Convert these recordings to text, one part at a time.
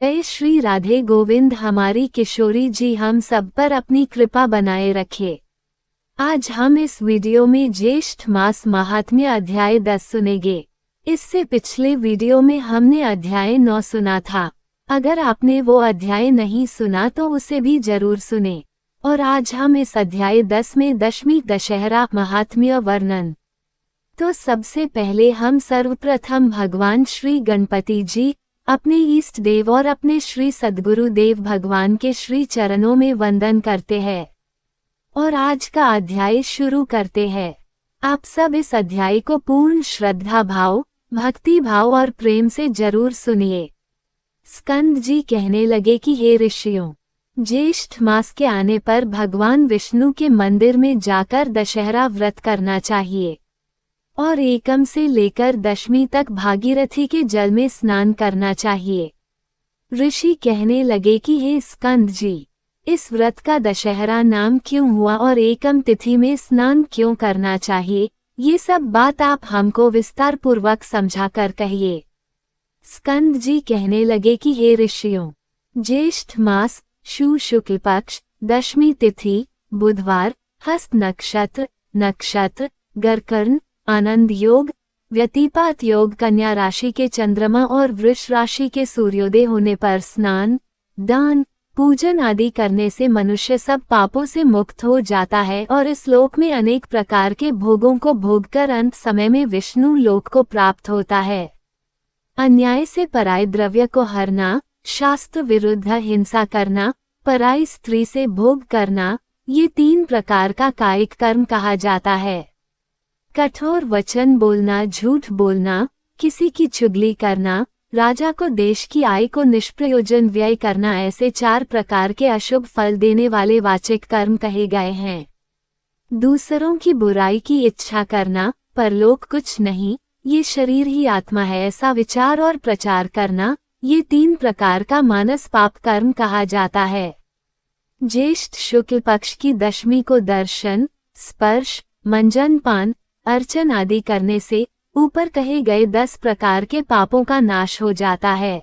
जय श्री राधे गोविंद। हमारी किशोरी जी हम सब पर अपनी कृपा बनाए रखे। आज हम इस वीडियो में ज्येष्ठ मास महात्म्य अध्याय 10 सुनेंगे। इससे पिछले वीडियो में हमने अध्याय 9 सुना था। अगर आपने वो अध्याय नहीं सुना तो उसे भी जरूर सुने। और आज हम इस अध्याय 10 में दशमी दशहरा महात्म्य वर्णन। तो सबसे पहले हम सर्वप्रथम भगवान श्री गणपति जी, अपने ईष्ट देव और अपने श्री सद्गुरु देव भगवान के श्री चरणों में वंदन करते हैं और आज का अध्याय शुरू करते हैं। आप सब इस अध्याय को पूर्ण श्रद्धा भाव, भक्ति भाव और प्रेम से जरूर सुनिए। स्कंद जी कहने लगे कि हे ऋषियों, ज्येष्ठ मास के आने पर भगवान विष्णु के मंदिर में जाकर दशहरा व्रत करना चाहिए और एकम से लेकर दशमी तक भागीरथी के जल में स्नान करना चाहिए। ऋषि कहने लगे कि हे स्कंद जी, इस व्रत का दशहरा नाम क्यों हुआ और एकम तिथि में स्नान क्यों करना चाहिए, ये सब बात आप हमको विस्तार पूर्वक समझा कर कहिए। स्कंद जी कहने लगे कि हे ऋषियों, ज्येष्ठ मास शुक्ल पक्ष दशमी तिथि बुधवार, हस्त नक्षत्र गरकर्ण, आनंद योग, व्यतिपात योग, कन्या राशि के चंद्रमा और वृष राशि के सूर्योदय होने पर स्नान, दान, पूजन आदि करने से मनुष्य सब पापों से मुक्त हो जाता है और इस लोक में अनेक प्रकार के भोगों को भोगकर अंत समय में विष्णु लोक को प्राप्त होता है। अन्याय से पराय द्रव्य को हरना, शास्त्र विरुद्ध हिंसा करना, पराई स्त्री से भोग करना, ये 3 प्रकार का कायिक कर्म कहा जाता है। कठोर वचन बोलना, झूठ बोलना, किसी की चुगली करना, राजा को देश की आय को निष्प्रयोजन व्यय करना, ऐसे 4 प्रकार के अशुभ फल देने वाले वाचिक कर्म कहे गए हैं। दूसरों की बुराई की इच्छा करना, परलोक कुछ नहीं, ये शरीर ही आत्मा है, ऐसा विचार और प्रचार करना, ये 3 प्रकार का मानस पाप कर्म कहा जाता है। ज्येष्ठ शुक्ल पक्ष की दशमी को दर्शन, स्पर्श, मंजन पान, अर्चन आदि करने से ऊपर कहे गए 10 प्रकार के पापों का नाश हो जाता है।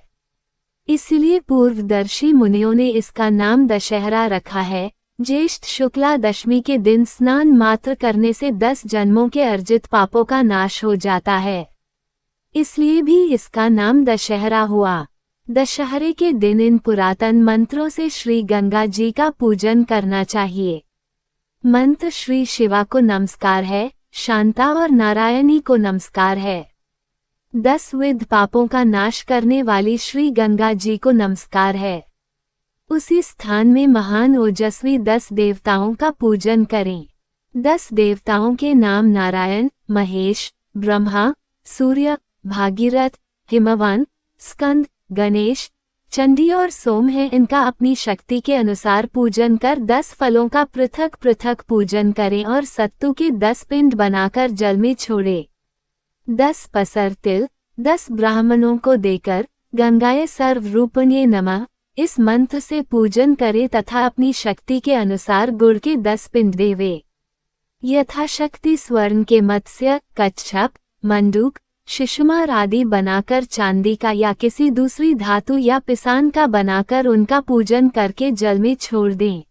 इसलिए पूर्वदर्शी मुनियों ने इसका नाम दशहरा रखा है। ज्येष्ठ शुक्ला दशमी के दिन स्नान मात्र करने से 10 जन्मों के अर्जित पापों का नाश हो जाता है, इसलिए भी इसका नाम दशहरा हुआ। दशहरे के दिन इन पुरातन मंत्रों से श्री गंगा जी का पूजन करना चाहिए। मंत्र श्री शिवा को नमस्कार है, शांता और नारायणी को नमस्कार है। 10 विध पापों का नाश करने वाली श्री गंगा जी को नमस्कार है। उसी स्थान में महान ओजस्वी 10 देवताओं का पूजन करें। 10 देवताओं के नाम नारायण, महेश, ब्रह्मा, सूर्य, भागीरथ, हिमवान, स्कंद, गणेश, चंडी और सोम है। इनका अपनी शक्ति के अनुसार पूजन कर 10 फलों का पृथक पृथक पूजन करें और सत्तू के 10 पिंड बनाकर जल में छोड़े। 10 पसर तिल 10 ब्राह्मणों को देकर गंगाए सर्वरूपण्ये नमः इस मंत्र से पूजन करे तथा अपनी शक्ति के अनुसार गुड़ के 10 पिंड देवे। यथाशक्ति स्वर्ण के मत्स्य, कच्छप, मंडूक, शिशुमार आदि बनाकर चांदी का या किसी दूसरी धातु या पिसान का बनाकर उनका पूजन करके जल में छोड़ दें।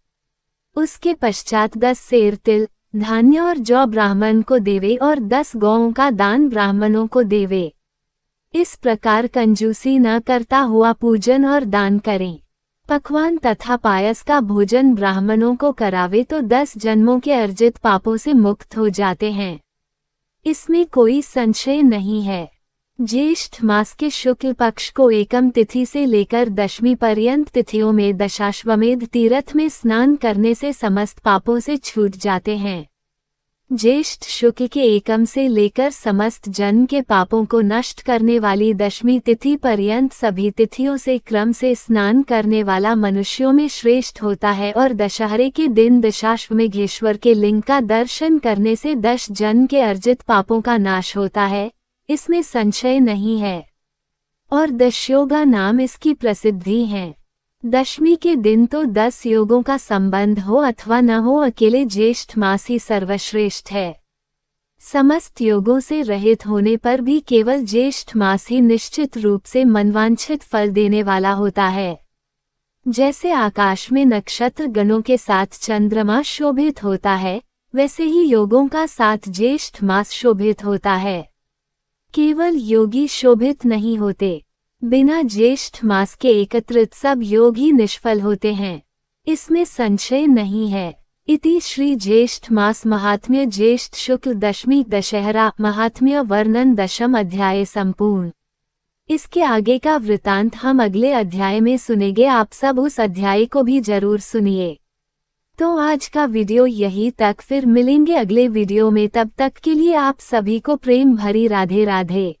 उसके पश्चात 10 सेर तिल, धान्य और जौ ब्राह्मण को देवे और 10 गौओं का दान ब्राह्मणों को देवे। इस प्रकार कंजूसी न करता हुआ पूजन और दान करें। पकवान तथा पायस का भोजन ब्राह्मणों को करावे तो 10 जन्मों के अर्जित पापों से मुक्त हो जाते हैं, इसमें कोई संशय नहीं है। ज्येष्ठ मास के शुक्ल पक्ष को एकम तिथि से लेकर दशमी पर्यंत तिथियों में दशाश्वमेध तीर्थ में स्नान करने से समस्त पापों से छूट जाते हैं। ज्येष्ठ शुक्ल के एकम से लेकर समस्त जन्म के पापों को नष्ट करने वाली दशमी तिथि पर्यंत सभी तिथियों से क्रम से स्नान करने वाला मनुष्यों में श्रेष्ठ होता है और दशहरे के दिन दशाश्वमेघेश्वर के लिंग का दर्शन करने से 10 जन्म के अर्जित पापों का नाश होता है, इसमें संशय नहीं है। और दशयोगा नाम इसकी प्रसिद्धि है। दशमी के दिन तो 10 योगों का संबंध हो अथवा न हो, अकेले ज्येष्ठ मास ही सर्वश्रेष्ठ है। समस्त योगों से रहित होने पर भी केवल ज्येष्ठ मास ही निश्चित रूप से मनवांछित फल देने वाला होता है। जैसे आकाश में नक्षत्र गणों के साथ चंद्रमा शोभित होता है, वैसे ही योगों का साथ ज्येष्ठ मास शोभित होता है। केवल योगी शोभित नहीं होते, बिना ज्येष्ठ मास के एकत्रित सब योग ही निष्फल होते हैं, इसमें संशय नहीं है। इति श्री ज्येष्ठ मास महात्म्य ज्येष्ठ शुक्ल दशमी दशहरा महात्म्य वर्णन 10 अध्याय संपूर्ण। इसके आगे का वृतांत हम अगले अध्याय में सुनेंगे। आप सब उस अध्याय को भी जरूर सुनिए। तो आज का वीडियो यही तक, फिर मिलेंगे अगले वीडियो में। तब तक के लिए आप सभी को प्रेम भरी राधे राधे।